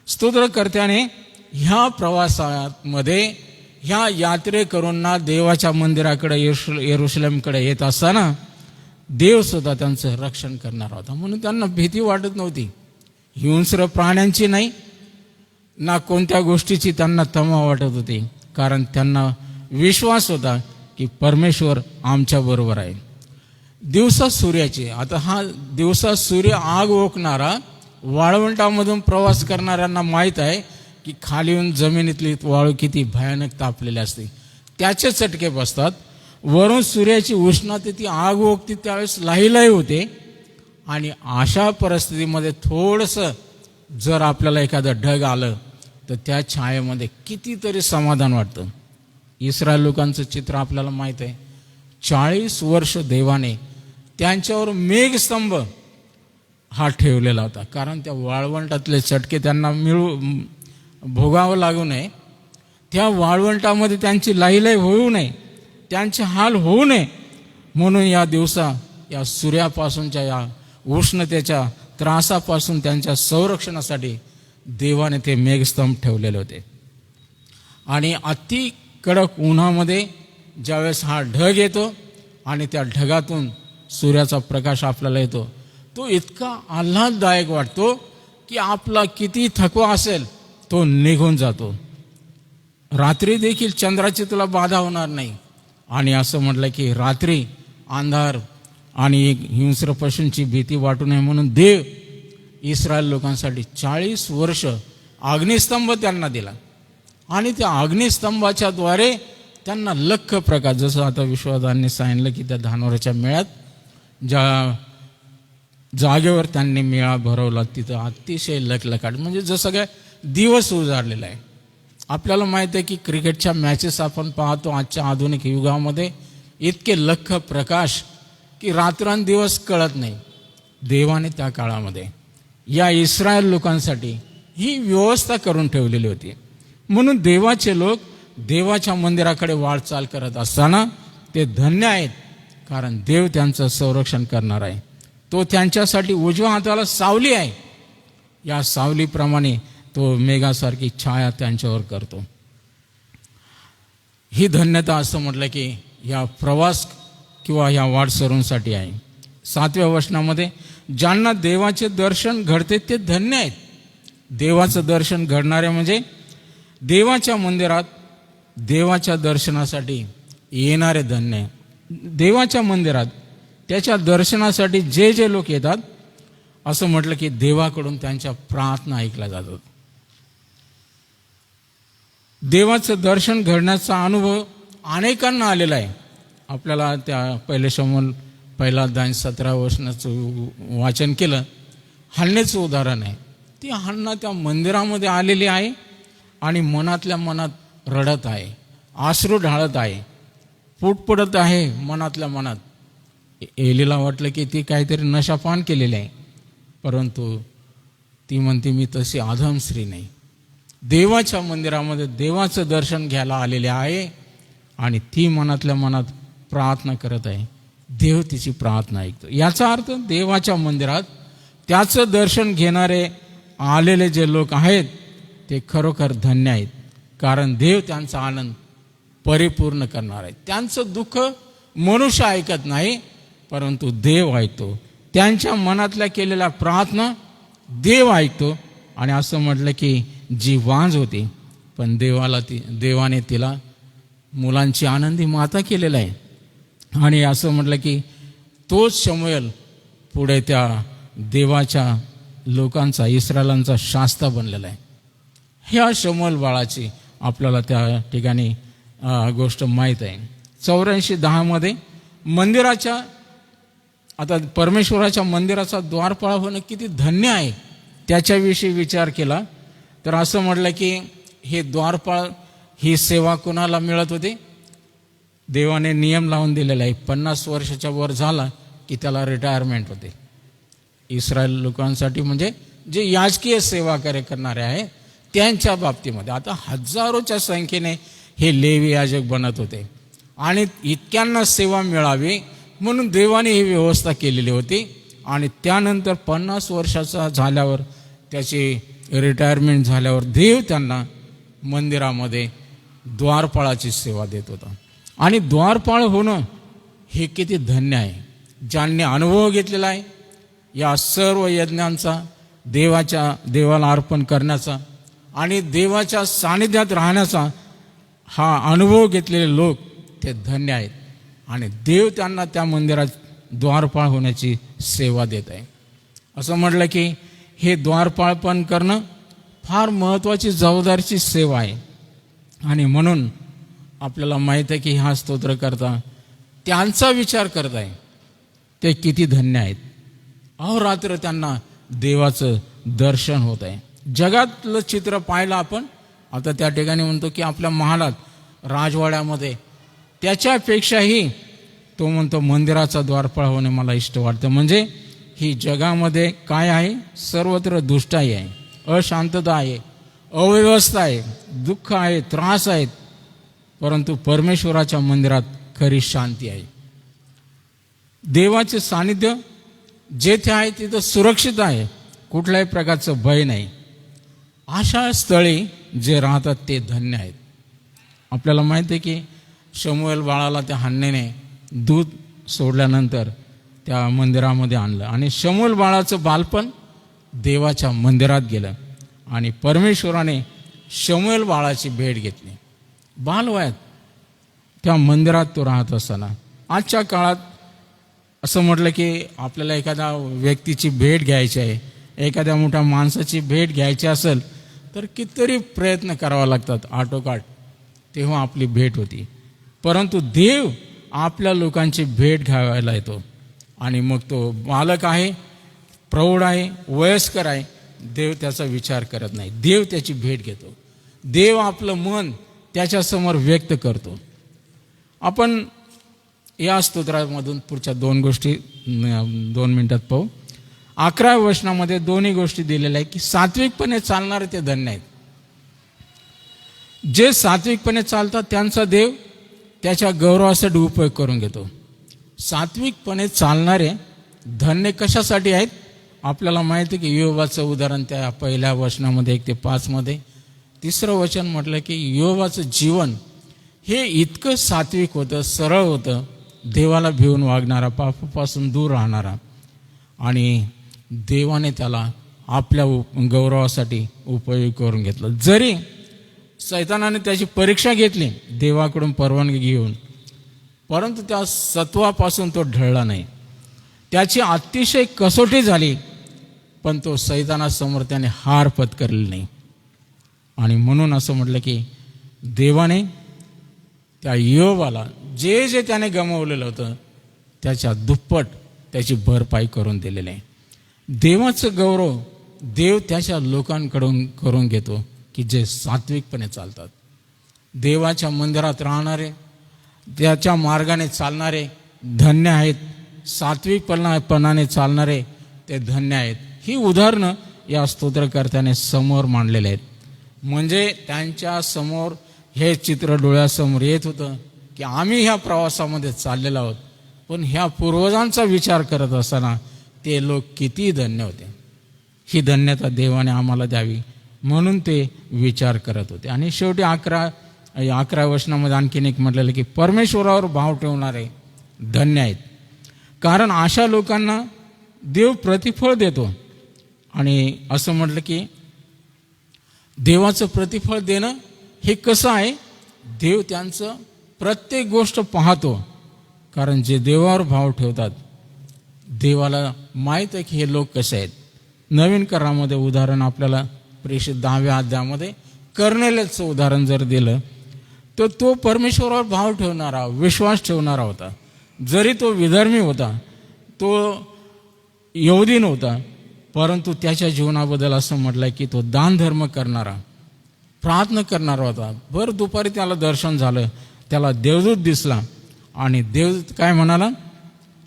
स्तोत्रकर्त्याने ह्या प्रवासामध्ये ह्या यात्रेकरूंना देवाच्या मंदिराकडे, येरुशलेमकडे येत असताना देव सुद्धा त्यांचं रक्षण करणार होता. म्हणून त्यांना भीती वाटत नव्हती, हिंस्र प्राण्यांची नाही ना कोणत्या गोष्टीची त्यांना तमा वाटत होती, कारण त्यांना विश्वास होता की परमेश्वर आमच्या बरोबर आहे. दिवसा सूर्याची, आता हा दिवसा सूर्य आग ओकणारा, वाळवंटामधून प्रवास करणाऱ्यांना माहीत आहे की खाली येऊन जमिनीतली वाळू किती भयानक तापलेली असते, त्याचे चटके बसतात. वरून सूर्याची उष्णता, ती आग ओकती त्यावेळेस लाहीलाही होते. आणि अशा परिस्थितीमध्ये थोडंसं जर आपल्याला एखादं ढग आलं तर त्या छायेमध्ये कितीतरी समाधान वाटतं. इस्रायल लोकांचं चित्र आपल्याला माहीत आहे. 40 वर्ष देवाने त्यांच्यावर मेघस्तंभ हा ठेवलेला होता, कारण त्या वाळवंटातले चटके त्यांना भोगावं लागू नये, त्या वाळवंटामध्ये त्यांची लाहीलाही होऊ नये, त्यांचे हाल होऊ नये, म्हणून या दिवसा या सूर्यापासूनच्या या उष्णतेच्या त्रासापासून त्यांच्या संरक्षणासाठी देवाने ते मेघस्तंभ ठेवलेले होते. आणि अति कडक उन्हामध्ये ज्यावेळेस हा ढग येतो आणि त्या ढगातून सूर्याचा प्रकाश आपल्याला येतो, तो इतका आल्हाददायक वाटतो की आपला किती थकवा असेल तो निघून जातो. रात्री देखील चंद्राची तुला बाधा होणार नाही. आणि असं म्हटलं की रात्री अंधार आणि एक हिंस्र पशूंची भीती वाटू नये म्हणून देव इस्रायल लोकांसाठी 40 वर्ष अग्निस्तंभ त्यांना दिला. आणि त्या अग्निस्तंभाच्या द्वारे त्यांना लख प्रकाश, जसं आता विश्वादांनी सांगितलं की त्या धानोराच्या मेळ्यात ज्या जागेवर त्यांनी मेळा भरवला तिथं अतिशय लखलखाट, म्हणजे जसं काय दिवस उजाडलेला आहे. आपल्याला माहिती आहे की क्रिकेटच्या मॅचेस आपण पाहतो आजच्या आधुनिक युगामध्ये, इतके लख प्रकाश की रात्रंदिवस कळत नाही. देवाने त्या काळामध्ये या इस्रायल लोकांसाठी ही व्यवस्था करून ठेवलेली होती. म्हणून देवाचे लोक देवाच्या मंदिराकडे वाटचाल करत असताना ते धन्य आहेत, कारण देव त्यांचं संरक्षण करणार आहे. तो त्यांच्यासाठी उजव्या हाताला सावली आहे. या सावलीप्रमाणे तो मेघासारखी छाया त्यांच्यावर करतो. ही धन्यता असं म्हटलं की या प्रवास किंवा या वाटसरूंसाठी आहे. 7व्या वचनामध्ये ज्यांना देवाचे दर्शन घडते ते धन्य आहेत. देवाचं दर्शन घडणारे म्हणजे देवाच्या मंदिरात देवाच्या दर्शनासाठी येणारे धन्य आहे. देवाच्या मंदिरात त्याच्या दर्शनासाठी जे जे लोक येतात, असं म्हटलं की देवाकडून त्यांच्या प्रार्थना ऐकल्या जातात. देवाचं दर्शन घडण्याचा अनुभव अनेकांना आलेला आहे. आपल्याला त्या पहिले शमूएल 1:17 वचनाचं वाचन केलं. हन्नेचं उदाहरण आहे. ती हन्ना त्या मंदिरामध्ये आलेली आहे आणि मनातल्या मनात रडत आहे, अश्रू ढाळत आहे, फूट पडत आहे मनातल्या मनात. एलीला वाटलं की ती काहीतरी नशापान केलेली आहे, परंतु ती म्हणते मी तशी अधम स्त्री नाही. देवाच्या मंदिरामध्ये देवाचं दर्शन घ्यायला आलेले आहे आणि ती मनातल्या मनात प्रार्थना करत आहे. देव तिची प्रार्थना ऐकतो. याचा अर्थ देवाच्या मंदिरात त्याचं दर्शन घेणारे आलेले जे लोक आहेत ते खरोखर धन्य आहेत, कारण देव त्यांचा आनंद परिपूर्ण करणार आहे. त्यांचं दुःख मनुष्य ऐकत नाही, परंतु देव ऐकतो. त्यांच्या मनातल्या केलेल्या प्रार्थना देव ऐकतो. आणि असं म्हटलं की जी वांज होती, पण देवाने तिला मुलांची आनंदी माता केलेला आहे. आणि असं म्हटलं की तोच शमूएल पुढे त्या देवाच्या लोकांचा, इस्रायलांचा शास्ता बनलेला आहे. ह्या शमूएल बाळाची आपल्याला त्या ठिकाणी गोष्ट माहीत आहे. 84:10 मंदिराच्या, आता परमेश्वराच्या मंदिराचा द्वारपाळ होणं किती धन्य आहे त्याच्याविषयी विचार केला तर असं म्हटलं की हे द्वारपाळ ही सेवा कोणाला मिळत होती? देवाने नियम लावून दिलेला आहे. 50 वर्षाच्या वर झाला की त्याला रिटायरमेंट होते. इस्रायल लोकांसाठी म्हणजे जे याजकीय सेवा करणारे आहे त्यांच्या बाबतीमध्ये आता हजारोच्या संख्येने हे लेवी याजक बनत होते आणि इतक्यांना सेवा मिळावी म्हणून देवाने ही व्यवस्था केलेली होती. आणि त्यानंतर 50 वर्षाचा झाल्यावर, त्याची रिटायरमेंट झाल्यावर देव त्यांना मंदिरामध्ये द्वारपाळाची सेवा देत होता. आणि द्वारपाळ होणं हे किती धन्य आहे. ज्यांनी अनुभव घेतलेला आहे या सर्व यज्ञांचा, देवाला अर्पण करण्याचा आणि देवाच्या सानिध्यात राहण्याचा, हा अनुभव घेतलेले लोक ते धन्य आहेत. आणि देव त्यांना त्या मंदिरात द्वारपाळ होण्याची सेवा देत आहे. असं म्हटलं की हे द्वारपाळपण करणं फार महत्त्वाची जबाबदारीची सेवा आहे. आणि म्हणून आपल्याला माहीत आहे की हा स्तोत्रकर्ता त्यांचा विचार करत आहे. ते किती धन्य आहेत. अहोरात्र त्यांना देवाचं दर्शन होत आहे. जगातलं चित्र पाहिलं आपण आता त्या ठिकाणी म्हणतो की आपल्या महालात, राजवाड्यामध्ये, त्याच्यापेक्षाही तो म्हणतो मंदिराचा द्वारपाळ होणे मला इष्ट वाटतं. म्हणजे ही जगामध्ये काय आहे? सर्वत्र दुष्टाई आहे, अशांतता आहे, अव्यवस्था आहे, दुःख आहे, त्रास आहेत, परंतु परमेश्वराच्या मंदिरात खरी शांती आहे. देवाचे सानिध्य जेथे आहे तिथं सुरक्षित आहे, कुठल्याही प्रकारचं भय नाही. अशा स्थळी जे राहतात ते धन्य आहेत. आपल्याला माहिती आहे की शमूएल बाळाला त्या हन्नेने दूध सोडल्यानंतर त्या मंदिरामध्ये आणलं आणि शमूएल बाळाचं बालपण देवाच्या मंदिरात गेलं आणि परमेश्वराने शमूएल बाळाची भेट घेतली. बालवयात त्या मंदिरात तो राहत असताना, आजच्या काळात असं म्हटलं की आपल्याला एखाद्या व्यक्तीची भेट घ्यायची आहे, एखाद्या मोठ्या माणसाची भेट घ्यायची असेल तर कितीतरी प्रयत्न करावा लागतात आटोकाट, तेव्हा आपली भेट होती. परंतु देव आपल्या लोकांची भेट घ्यायला येतो आणि मग तो बालक आहे, प्रौढ आहे, वयस्कर आहे, देव त्याचा विचार करत नाही. देव त्याची भेट घेतो. देव आपलं मन त्याच्यासमोर व्यक्त करतो. आपण या स्तोत्रामधून पुढच्या 2 गोष्टी 2 मिनिटात पाहू. 11व्या वचनामध्ये दोन्ही गोष्टी दिलेल्या आहेत की सात्विकपणे चालणारे ते धन्य आहेत. जे सात्विकपणे चालतात त्यांचा देव त्याच्या गौरवासाठी उपयोग करून घेतो. सात्विकपणे चालणारे धन्य कशासाठी आहेत? आपल्याला माहिती आहे की योबाचं उदाहरण त्या 1 वचनामध्ये 1 ते 5 मध्ये. 3रं वचन म्हटलं की योबाचं जीवन हे इतकं सात्विक होतं, सरळ होतं, देवाला भिवून वागणारा, पापापासून दूर राहणारा, आणि देवाने त्याला आपल्या गौरवासाठी उपयोग करून घेतलं. जरी सैतानाने त्याची परीक्षा घेतली देवाकडून परवानगी घेऊन, परंतु त्या सत्वापासून तो ढळला नाही. त्याची अतिशय कसोटी झाली, पण तो सैतानासमोर त्याने हार पत्करली नाही. आणि म्हणून असं म्हटलं की देवाने त्या योबाला जे जे त्याने गमावलेलं होतं त्याच्या दुप्पट त्याची भरपाई करून दिलेली आहे. देवाचं गौरव देव त्याच्या लोकांकडून करून घेतो की जे सात्विकपणे चालतात. देवाच्या मंदिरात राहणारे, त्याच्या मार्गाने चालणारे धन्य आहेत. सात्विकपणाने चालणारे ते धन्य आहेत. ही उदाहरणं या स्तोत्रकर्त्याने समोर मांडलेले आहेत. म्हणजे त्यांच्या समोर हे चित्र डोळ्यासमोर येत होतं की आम्ही ह्या प्रवासामध्ये चाललेलो आहोत, पण ह्या पूर्वजांचा विचार करत असताना ते लोक किती धन्य होते. ही धन्यता देवाने आम्हाला द्यावी म्हणून ते विचार करत होते. आणि शेवटी 11व्या वचनामध्ये आणखीन एक म्हटलेलं की परमेश्वरावर भाव ठेवणारे धन्य आहेत, कारण अशा लोकांना देव प्रतिफळ देतो. आणि असं म्हटलं की देवाचं प्रतिफळ देणं हे कसं आहे? देव त्यांचं प्रत्येक गोष्ट पाहतो, कारण जे देवावर भाव ठेवतात देवाला माहीत आहे की हे लोक कसे आहेत. नवीन करारामध्ये उदाहरण आपल्याला प्रेषित 10व्या अध्यायामध्ये कर्नेलियसचं उदाहरण जर दिलं तर तो परमेश्वरावर भाव ठेवणारा, विश्वास ठेवणारा होता. जरी तो विधर्मी होता, तो यहुदी नव्हता, परंतु त्याच्या जीवनाबद्दल असं म्हटलंय की तो दान धर्म करणारा, प्रार्थना करणारा होता. भर दुपारी त्याला दर्शन झालं, त्याला देवदूत दिसला आणि देवदूत काय म्हणाला?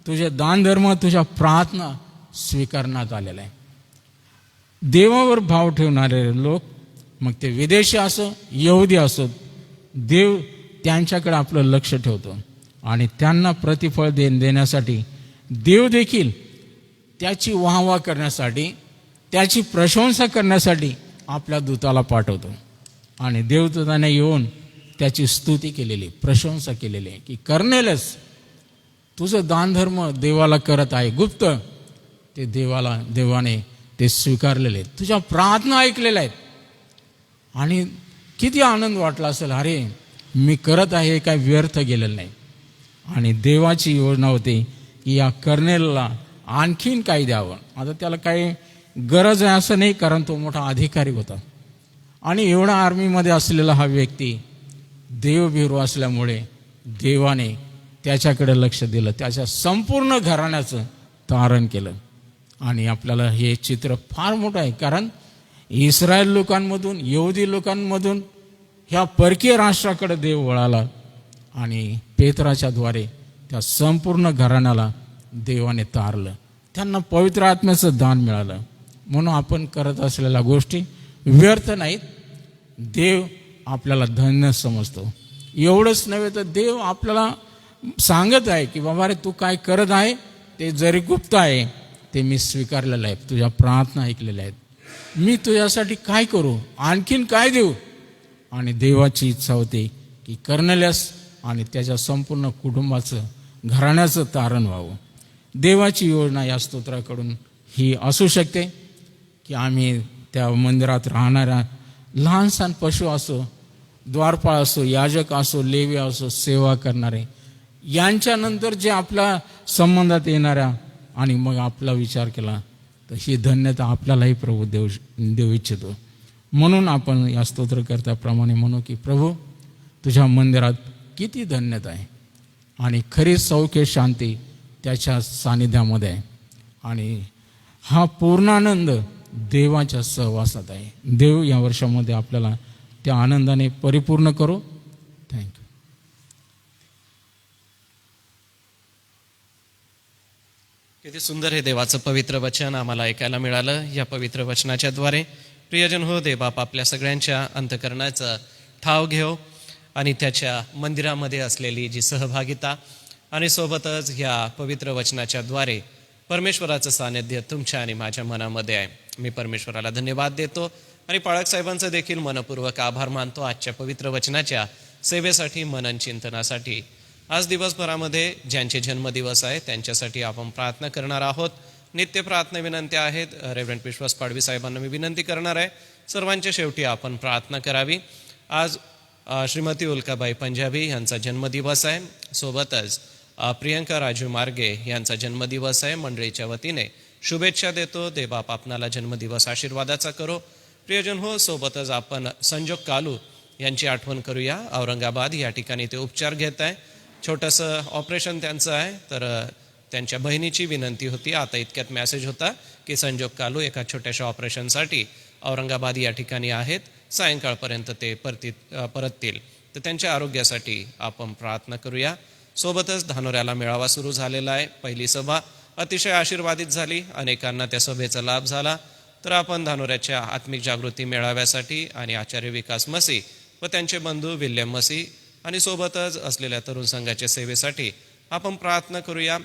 तुझे दान धर्म, तुझ्या प्रार्थना स्वीकारण्यात आलेला आहे. देवावर भाव ठेवणारे लोक, मग ते विदेशी असो यहुदी असो, देव त्यांच्याकडे आपलं लक्ष ठेवतो आणि त्यांना प्रतिफळ देण्यासाठी देव देखील त्याची वाहवा करण्यासाठी, त्याची प्रशंसा करण्यासाठी आपल्या दूताला पाठवतो. आणि देवदूताने येऊन त्याची स्तुती केलेली, प्रशंसा केलेली आहे की कर्नेलियस, तुझं दानधर्म देवाला करत आहे गुप्त, ते देवाने ते स्वीकारलेले आहेत, तुझ्या प्रार्थना ऐकलेल्या आहेत. आणि किती आनंद वाटला असेल, अरे मी करत आहे हे काय व्यर्थ गेलेलं नाही. आणि देवाची योजना होती की या कर्नेलला आणखीन काही द्यावं. आता त्याला काही गरज आहे असं नाही, कारण तो मोठा अधिकारी होता आणि एवढा आर्मीमध्ये असलेला हा व्यक्ती देवभीरू असल्यामुळे देवाने त्याच्याकडे लक्ष दिलं, त्याच्या संपूर्ण घराण्याचं तारण केलं. आणि आपल्याला हे चित्र फार मोठं आहे, कारण इस्रायल लोकांमधून, यहुदी लोकांमधून ह्या परकीय राष्ट्राकडे देव वळाला आणि पेत्राच्या द्वारे त्या संपूर्ण घराण्याला देवाने तारलं, त्यांना पवित्र आत्म्याचं दान मिळालं. म्हणून आपण करत असलेल्या गोष्टी व्यर्थ नाहीत. देव आपल्याला धन्य समजतो. एवढंच नव्हे तर देव आपल्याला सांगत आहे की बाबा रे, तू काय करत आहे ते जरी गुप्त आहे ते मी स्वीकारलेलं आहे, तुझ्या प्रार्थना ऐकलेल्या आहेत. मी तुझ्यासाठी काय करू, आणखीन काय देऊ? आणि देवाची इच्छा होते की कर्नेलियस आणि त्याच्या संपूर्ण कुटुंबाचं, घराण्याचं तारण व्हावं. देवाची योजना या स्तोत्राकडून ही असू शकते की आम्ही त्या मंदिरात राहणाऱ्या लहान सहान पशु असो, द्वारपाळ असो, याजक असो, लेवी असो, सेवा करणारे, यांच्यानंतर जे आपल्या संबंधात येणाऱ्या, आणि मग आपला विचार केला तर ही धन्यता आपल्यालाही प्रभू देऊ इच्छितो. म्हणून आपण या स्तोत्रकर्त्याप्रमाणे म्हणू की प्रभू, तुझ्या मंदिरात किती धन्यता आहे आणि खरी सौख्य शांती त्याच्या सानिध्यामध्ये आहे. आणि हा पूर्णानंद देवाच्या सहवासात आहे. देव या वर्षामध्ये आपल्याला त्या आनंदाने परिपूर्ण करो. थँक्यू. किती सुंदर हे देवाचं पवित्र वचन आम्हाला ऐकायला मिळालं. या पवित्र वचनाच्या द्वारे प्रियजन हो, देवबाप आपल्या सगळ्यांच्या अंतःकरणाचा ठाव घेव आणि त्याच्या मंदिरामध्ये असलेली जी सहभागिता आणि सोबतच ह्या पवित्र वचनाच्या द्वारे परमेश्वराचं सानिध्य तुमच्या आणि माझ्या मनामध्ये आहे. मी परमेश्वराला धन्यवाद देतो आणि पाळक साहेबांचं देखील मनपूर्वक आभार मानतो आजच्या पवित्र वचनाच्या सेवेसाठी, मनन चिंतनासाठी. आज दिवसभरामध्ये ज्यांचे जन्मदिवस आहे त्यांच्यासाठी आपण प्रार्थना करणार आहोत. नित्य प्रार्थना विनंत्या आहेत. रेव्हरंड विश्वास पाडवी साहेबांना मी विनंती करणार आहे, सर्वांच्या शेवटी आपण प्रार्थना करावी. आज श्रीमती उल्काबाई पंजाबी यांचा जन्मदिवस आहे. सोबतच प्रियंका राजू मार्गे यांचा जन्मदिवस आहे. मंडळीच्या वतीने शुभेच्छा देतो. देवबाप आपणाला जन्मदिवस आशीर्वादाचा करो. प्रियजन हो, सोबतच आपण संजोग कालू यांची आठवण करूया. औरंगाबाद या ठिकाणी ते उपचार घेत आहे. छोटंसं ऑपरेशन त्यांचं आहे, तर त्यांच्या बहिणीची विनंती होती. आता इतक्यात मेसेज होता की संजोग कालू एका छोट्याशा ऑपरेशनसाठी औरंगाबाद या ठिकाणी आहेत. सायंकाळपर्यंत ते परततील. तर त्यांच्या आरोग्यासाठी आपण प्रार्थना करूया. सोबतच धानोऱ्याला मेळावा सुरू झालेला आहे. पहिली सभा अतिशय आशीर्वादित झाली, अनेकांना त्या सभेचा लाभ झाला. तर आपण धानोऱ्याच्या आत्मिक जागृती मेळाव्यासाठी आणि आचार्य विकास मसी व त्यांचे बंधू विल्यम मसी आणि सोबतच असलेल्या तरुण संघाच्या सेवेसाठी आपण प्रार्थना करूया.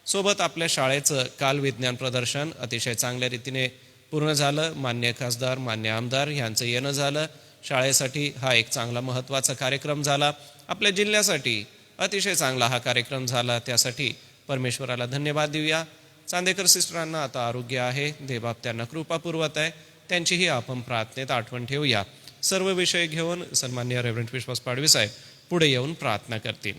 सोबत आपल्या शाळेचं काल विज्ञान प्रदर्शन अतिशय चांगल्या रीतीने पूर्ण झालं. मान्य खासदार, मान्य आमदार यांचं येणं झालं. शाळेसाठी हा एक चांगला महत्त्वाचा कार्यक्रम झाला. आपल्या जिल्ह्यासाठी अतिशय चांगला हा कार्यक्रम झाला. त्यासाठी परमेश्वराला धन्यवाद देऊया. चांदेकर सिस्टरांना आता आरोग्य आहे. देवबाप त्यांना कृपा पुरवत आहे. त्यांचीही आपण प्रार्थनेत आठवण ठेवूया. सर्व विषय घेऊन सन्माननीय रेव्हरंड विश्वास पाडवी साहेब पुढे येऊन प्रार्थना करतील.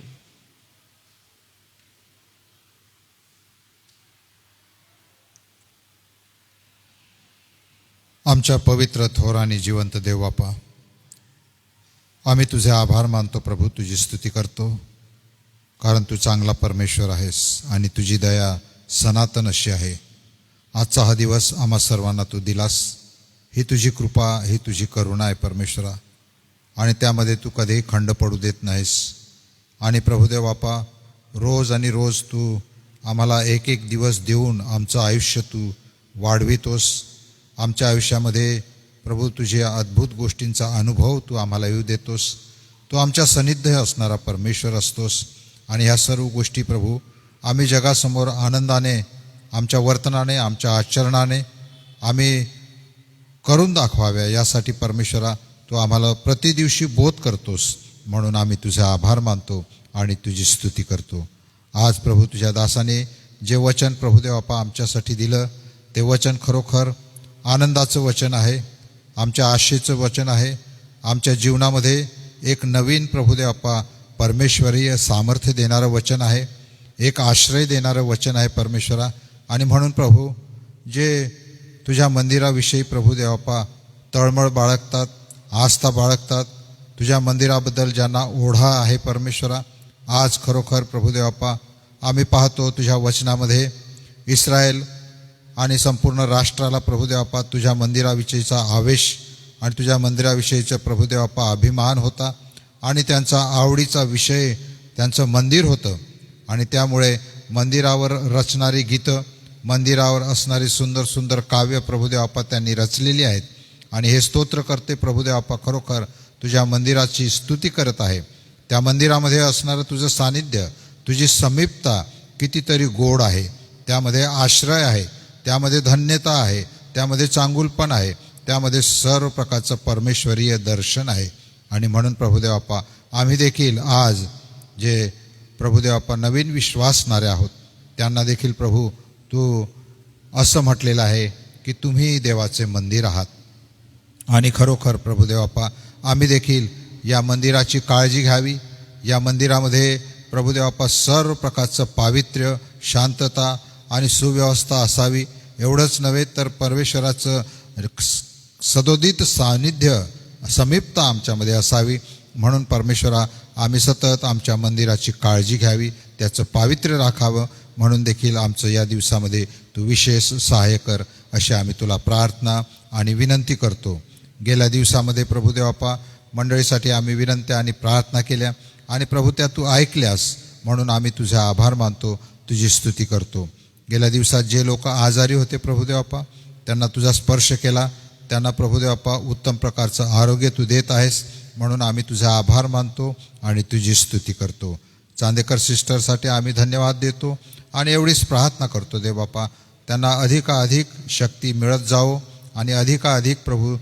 आमच्या पवित्र थोर आणि जिवंत देव बापा, आम्ही तुझे आभार मानतो प्रभू, तुझी स्तुती करतो, कारण तू चांगला परमेश्वर आहेस आणि तुझी दया सनातन अशी आहे. आजचा हा दिवस आम्हा सर्वांना तू दिलास. ही तुझी कृपा, ही तुझी करुणा आहे परमेश्वरा, आणि त्यामध्ये तू कधीही खंड पडू देत नाहीस. आणि प्रभुदेव बापा, रोज आणि रोज तू आम्हाला एक एक दिवस देऊन आमचं आयुष्य तू वाढवितोस. आमच्या आयुष्यामध्ये प्रभू तुझ्या अद्भुत गोष्टींचा अनुभव तू आम्हाला येऊ देतोस. तू आमच्या सानिध्य असणारा परमेश्वर असतोस. आणि ह्या सर्व गोष्टी प्रभू आम्ही जगासमोर आनंदाने, आमच्या वर्तनाने, आमच्या आचरणाने आम्ही करून दाखवाव्या, यासाठी परमेश्वरा तू आम्हाला प्रतिदिवशी बोध करतोस. म्हणून आम्ही तुझे आभार मानतो आणि तुझी स्तुती करतो. आज प्रभू तुझ्या दासाने जे वचन प्रभुदेव बापा आमच्यासाठी दिलं, ते वचन खरोखर आनंदाचं वचन आहे, आमच्या आशेचं वचन आहे. आमच्या जीवनामध्ये एक नवीन प्रभुदेव बापा परमेश्वरीय सामर्थ्य देणारं वचन आहे, एक आश्रय देणारं वचन आहे परमेश्वरा. आणि म्हणून प्रभू, जे तुझ्या मंदिराविषयी प्रभुदेव बापा तळमळ बाळगतात, आस्था बाळगतात, तुझ्या मंदिराबद्दल ज्यांना ओढा आहे परमेश्वरा, आज खरोखर प्रभुदेव बापा आम्ही पाहतो तुझ्या वचनामध्ये इस्रायल आणि संपूर्ण राष्ट्राला प्रभुदेव बापा तुझ्या मंदिराविषयीचा आवेश आणि तुझ्या मंदिराविषयीचा प्रभुदेव बापा अभिमान होता. आणि त्यांचा आवडीचा विषय त्यांचं मंदिर होतं. आणि त्यामुळे मंदिरावर रचणारी गीतं, मंदिरावर असणारी सुंदर सुंदर काव्य प्रभुदेव बापा त्यांनी रचलेली आहेत. आणि हे स्तोत्रकर्ते प्रभुदेव बापा खरोखर तुझ्या मंदिराची स्तुती करत आहे. त्या मंदिरामध्ये असणारं तुझं सानिध्य, तुझी समीपता कितीतरी गोड आहे. त्यामध्ये आश्रय आहे, त्यामध्ये धन्यता आहे, त्यामध्ये चांगुलपण आहे, त्यामध्ये सर्व प्रकारचं परमेश्वरीय दर्शन आहे. आणि म्हणून प्रभुदेवाप्पा आम्ही देखील आज जे प्रभुदेवाप्पा नवीन विश्वासणारे आहोत त्यांना देखील प्रभू तू असं म्हटलेलं आहे की तुम्ही देवाचे मंदिर आहात. आणि खरोखर प्रभुदेवाप्पा आम्ही देखील या मंदिराची काळजी घ्यावी. या मंदिरामध्ये प्रभुदेवाप्पा सर्व प्रकारचं पावित्र्य, शांतता आणि सुव्यवस्था असावी. एवढंच नव्हे तर परमेश्वराचं सदोदित सान्निध्य, समीपता आमच्यामध्ये असावी. म्हणून परमेश्वरा आम्ही सतत आमच्या मंदिराची काळजी घ्यावी, त्याचं पावित्र्य राखावं. म्हणून देखील आमचं या दिवसामध्ये तू विशेष सहाय्य कर अशी आम्ही तुला प्रार्थना आणि विनंती करतो. गेल्या दिवसामध्ये प्रभुदेवाप्पा मंडळीसाठी आम्ही विनंत्या आणि प्रार्थना केल्या आणि प्रभू त्या तू ऐकल्यास म्हणून आम्ही तुझे आभार मानतो, तुझी स्तुती करतो. गेल्या दिवसात जे लोक आजारी होते प्रभुदेवाप्पा त्यांना तुझा स्पर्श केला, त्यांना प्रभुदेवाप्पा उत्तम प्रकारचं आरोग्य तू देत आहेस म्हणून आम्ही तुझा आभार मानतो आणि तुझी स्तुती करतो. चांदेकर सिस्टरसाठी आम्ही धन्यवाद देतो आणि एवढीच प्रार्थना करतो देवबापा त्यांना अधिकाधिक शक्ती मिळत जावो आणि अधिकाधिक प्रभू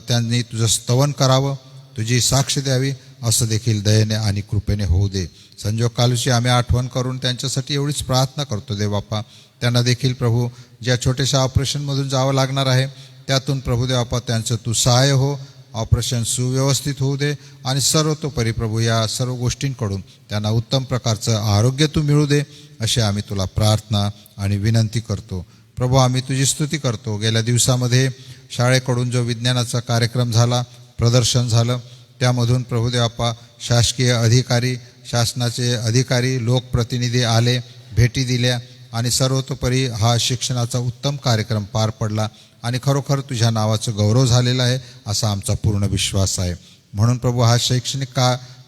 त्यांनी तुझं स्तवन करावं, तुझी साक्ष द्यावी असं देखील दयेने आणि कृपेने होऊ दे. संजोग कालूची आम्ही आठवण करून त्यांच्यासाठी एवढीच प्रार्थना करतो देवबापा. त्यांना देखील प्रभू ज्या छोट्याशा ऑपरेशनमधून जावं लागणार आहे त्यातून प्रभू देवबापा त्यांचं तू सहाय्य हो, ऑपरेशन सुव्यवस्थित होऊ दे आणि सर्वतोपरी प्रभू या सर्व गोष्टींकडून त्यांना उत्तम प्रकारचं आरोग्य तू मिळू दे अशी आम्ही तुला प्रार्थना आणि विनंती करतो. प्रभू आम्ही तुझी स्तुती करतो. गेल्या दिवसामध्ये शाळेकडून जो विज्ञानाचा कार्यक्रम झाला, प्रदर्शन झालं, त्यामधून प्रभुदेवाप्पा शासकीय अधिकारी, शासनाचे अधिकारी, लोकप्रतिनिधी आले, भेटी दिल्या आणि सर्वतोपरी हा शिक्षणाचा उत्तम कार्यक्रम पार पडला आणि खरोखर तुझ्या नावाचं गौरव झालेला आहे असा आमचा पूर्ण विश्वास आहे. म्हणून प्रभू हा शैक्षणिक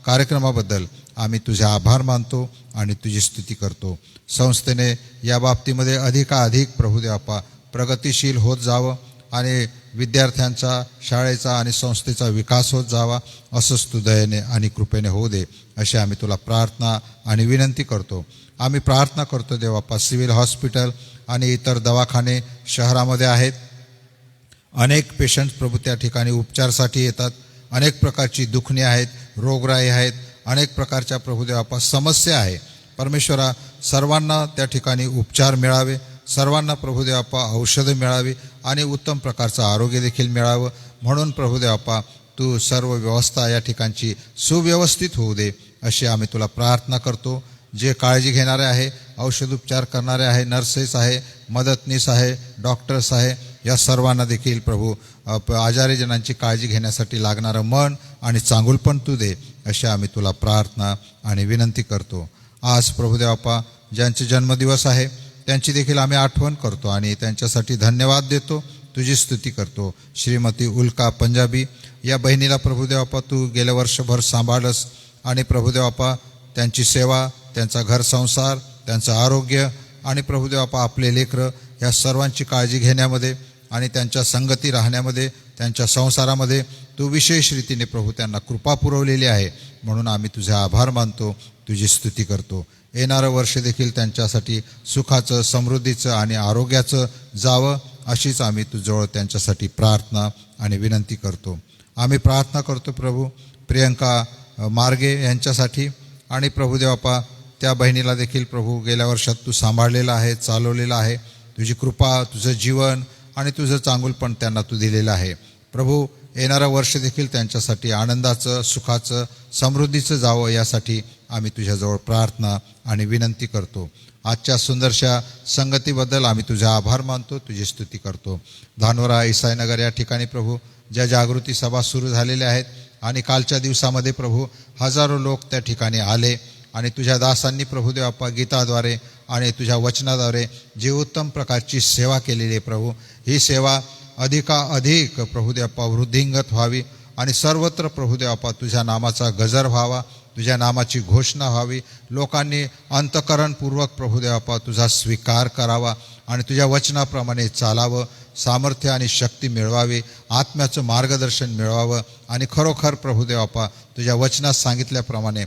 कार्यक्रमाबद्दल आम्ही तुझे आभार मानतो आणि तुझी स्तुती करतो. संस्थेने या बाबतीमध्ये अधिकाधिक प्रभुदेवाप्पा प्रगतिशील होत जावं आणि विद्यार्थ्यांचा, शाळेचा आणि संस्थेचा विकास होत जावा असंच तू दयेने आणि कृपेने होऊ दे अशी आम्ही तुला प्रार्थना आणि विनंती करतो. आम्ही प्रार्थना करतो देवाप्पा सिव्हिल हॉस्पिटल आणि इतर दवाखाने शहरामध्ये आहेत. अनेक पेशंट्स प्रभू त्या ठिकाणी उपचारासाठी येतात. अनेक प्रकारची दुखणी आहेत, रोगराई आहेत, अनेक प्रकारच्या प्रभुदेवाप्पा समस्या आहे. परमेश्वरा सर्वांना त्या ठिकाणी उपचार मिळावे, सर्वांना प्रभुदेवाप्पा औषधं मिळावी आणि उत्तम प्रकारचं आरोग्य देखील मिळावं. म्हणून प्रभुदेवाप्पा तू सर्व व्यवस्था या ठिकाणची सुव्यवस्थित होऊ दे अशी आम्ही तुला प्रार्थना करतो. जे काळजी घेणारे आहे, औषधोपचार करणारे आहे, नर्सेस आहे, मदतनीस आहे, डॉक्टर्स आहे, या सर्वांना देखील प्रभू आजारी जनांची काळजी घेण्यासाठी लागणारं मन आणि चांगुलपण तू दे अशी आम्ही तुला प्रार्थना आणि विनंती करतो. आज प्रभुदेवाप्पा ज्यांचे जन्मदिवस आहे त्यांची देखील आम्ही आठवण करतो आणि त्यांच्यासाठी धन्यवाद देतो, तुझी स्तुती करतो. श्रीमती उल्का पंजाबी या बहिणीला प्रभुदेवाप्पा तू गेल्या वर्षभर सांभाळस आणि प्रभुदेवाप्पा त्यांची सेवा, त्यांचा घर संसार, त्यांचं आरोग्य आणि प्रभुदेवाप्पा आपले लेकरं या सर्वांची काळजी घेण्यामध्ये आणि त्यांच्या संगती राहण्यामध्ये, त्यांच्या संसारामध्ये तू विशेष रीतीने प्रभू त्यांना कृपा पुरवलेली आहे. म्हणून आम्ही तुझे आभार मानतो, तुझी स्तुती करतो. येणारं वर्ष देखील त्यांच्यासाठी सुखाचं, समृद्धीचं आणि आरोग्याचं जावं अशीच आम्ही तुझ्याजवळ त्यांच्यासाठी प्रार्थना आणि विनंती करतो. आम्ही प्रार्थना करतो प्रभू प्रियंका मार्गे यांच्यासाठी आणि प्रभुदेवाप्पा त्या बहिणीला देखील प्रभू गेल्या वर्षात तू सांभाळलेलं आहे, चालवलेलं आहे. तुझी कृपा, तुझं जीवन आणि तुझं चांगुलपण त्यांना तू दिलेलं आहे. प्रभू येणारं वर्ष देखील त्यांच्यासाठी आनंदाचं, सुखाचं, समृद्धीचं जावं यासाठी आम्ही तुझ्याजवळ प्रार्थना आणि विनंती करतो. आजच्या सुंदरशा संगतीबद्दल आम्ही तुझे आभार मानतो, तुझी स्तुती करतो. धानोरा, ईसाईनगर या ठिकाणी प्रभू ज्या जागृती सभा सुरू झालेल्या आहेत आणि कालच्या दिवसामध्ये प्रभू हजारो लोक त्या ठिकाणी आले आणि तुझ्या दासांनी प्रभुदेवाप्पा गीताद्वारे आणि तुझ्या वचनाद्वारे जी उत्तम प्रकारची सेवा केलेली आहे प्रभू, ही सेवा अधिकाधिक प्रभुदेवाप्पा वृद्धिंगत व्हावी आणि सर्वत्र प्रभुदेवाप्पा तुझ्या नामाचा गजर व्हावा, तुझ्या नामाची घोषणा व्हावी. लोकांनी अंतःकरणपूर्वक प्रभुदेवाप्पा तुझा स्वीकार करावा आणि तुझ्या वचनाप्रमाणे चालावं, सामर्थ्य आणि शक्ती मिळवावी, आत्म्याचं मार्गदर्शन मिळवावं आणि खरोखर प्रभुदेवाप्पा तुझ्या वचनात सांगितल्याप्रमाणे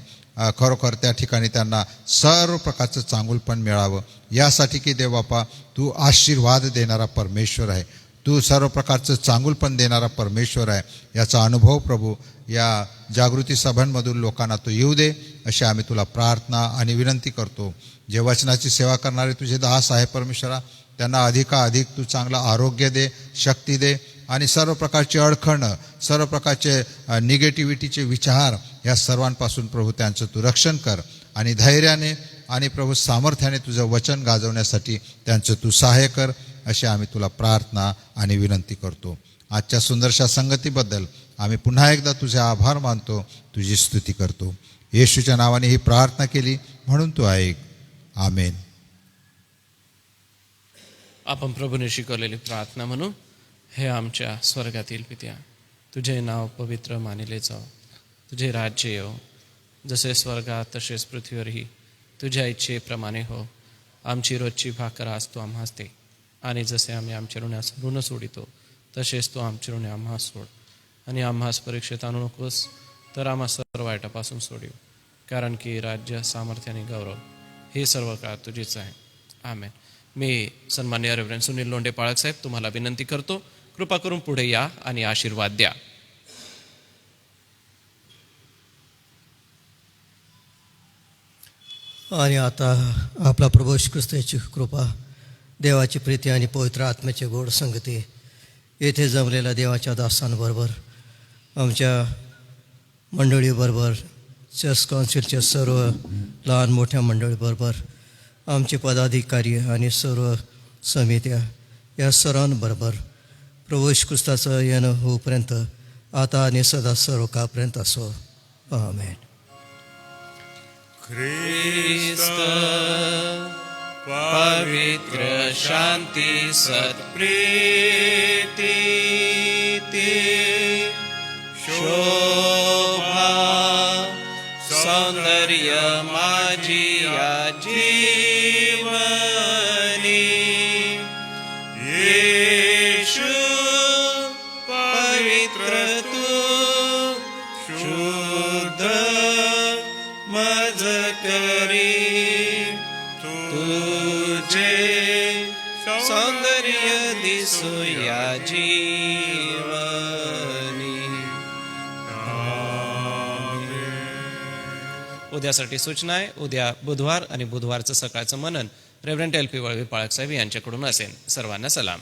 खरोखर त्या ठिकाणी त्यांना सर्व प्रकारचं चांगुलपण मिळावं, यासाठी की देव बापा तू आशीर्वाद देणारा परमेश्वर आहे, तू सर्व प्रकारचं चांगुलपण देणारा परमेश्वर आहे. याचा अनुभव प्रभू या जागृती सभांमधून लोकांना तू येऊ दे, अशी आम्ही तुला प्रार्थना आणि विनंती करतो. जे वचनाची सेवा करणारे तुझे दास आहे परमेश्वरा, त्यांना अधिकाधिक तू चांगला आरोग्य दे, शक्ती दे, आणि सर्व प्रकारचे अडखणं, सर्व प्रकारचे निगेटिव्हिटीचे विचार या सर्वांपासून प्रभू त्यांचं तू रक्षण कर, आणि धैर्याने आणि प्रभू सामर्थ्याने तुझं वचन गाजवण्यासाठी त्यांचं तू सहाय्य कर, अशी आम्ही तुला प्रार्थना आणि विनंती करतो. आजच्या सुंदरशा संगतीबद्दल आम्ही पुन्हा एकदा तुझे आभार मानतो, तुझी स्तुती करतो. येशूच्या नावाने ही प्रार्थना केली म्हणून तू ऐक. आमेन. आपण प्रभूने शिकवलेली प्रार्थना म्हणू. हे आमच्या स्वर्गातील पित्या, तुझे नाव पवित्र मानिले जाओ, तुझे राज्य येवो, जसे स्वर्गात तसेच पृथ्वीवरही तुझ्या इच्छेप्रमाणे हो. आमची रोजची भाकर आज तू आम्हास दे, आणि जसे आम्ही आमच्या ऋणास ऋण सोडितो तसेच तू आमचे ऋणे आम्हास सोड, आणि आम्हास परीक्षेत आणू नकोस, तर आम्हा सर्व वाईटापासून सोडीव, कारण की राज्य, सामर्थ्य आणि गौरव हे सर्व काळ तुझेच आहे. आमेन. मी सन्माननीय रेव्हरंड सुनील लोंढे पाळक साहेब तुम्हाला विनंती करतो, कृपा करून पुढे या आणि आशीर्वाद द्या. आणि आता आपला प्रभू येशू ख्रिस्ताची कृपा, देवाची प्रीती आणि पवित्र आत्म्याचे गोड संगती येथे जमलेल्या देवाच्या दासांबरोबर, आमच्या मंडळीबरोबर, चर्च काउन्सिलच्या सर्व लहान मोठ्या मंडळीबरोबर, आमचे पदाधिकारी आणि सर्व समित्या या सर्वांबरोबर प्रभू येशू ख्रिस्ताचं येणं होईपर्यंत आता आणि सदा सर्व काळपर्यंत असो. आमेन. ख्रिस्त पवित्र शांती सत्प्रीती ते शोभा सौंदर्य माझी या जीवनी येशू पवित्र तू शुद्ध मज करी तुझे सौंदर्य दिसू या जीवनी. उद्यासाठी सूचना आहे. उद्या बुधवार आणि बुधवारचं सकाळचं मनन रेव्हरंड LP वळवे पाळक साहेब यांच्याकडून असेल. सर्वांना सलाम.